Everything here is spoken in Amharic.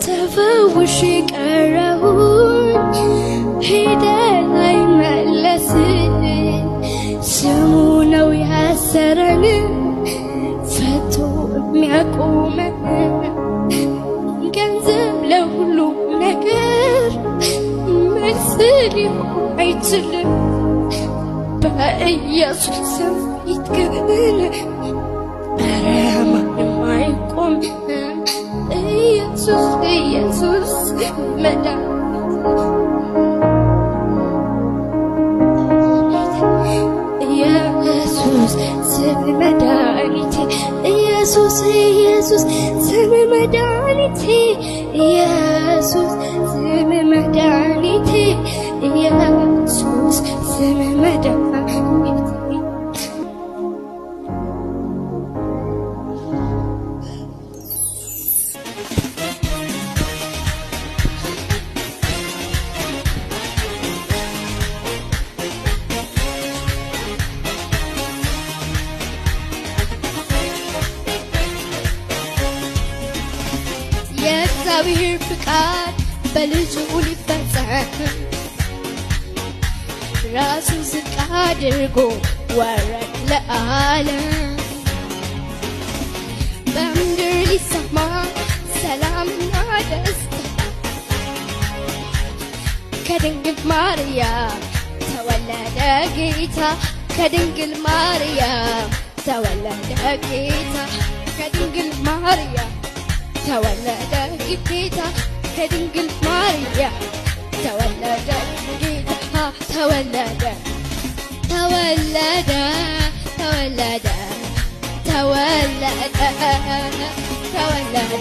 ተፈውሼ ቀረሁኝ ሄደን አይመለስም ስሙ ነው ያሰረን ፈቶ የሚያቆመን ገንዘብ ለሁሉ ነገር መልስ ሊሆን አይችልም በኢየሱስ ስም ፊት ግን ኧረ ማንም አይቆም ኢየሱስ ኢየሱስ ኢየሱስ ስም መድኃኒቴ ኢየሱስ ኢየሱስ ስም መድኃኒቴ ኢየሱስ ስም መድኃኒቴ ኢየሱስ ስም መድኃኒቴ የእግዚአብሔር ፍቃድ በልጁ ሊፈጸም ራሱ ዝቅ አድርጎ ወረደ ለዓለም በምድር ሊሰማ ሰላምና ደስታ ከድንግል ማርያም ተወለደ ጌታ ከድንግል ማርያም ተወለደ ጌታ ከድንግል ማርያም ተወለደ ጌታ ከድንግል ማርያም ተወለደ ጌታ ተወለደ ተወለደ ተወለደ ተወለደ ተወለደ ተወለደ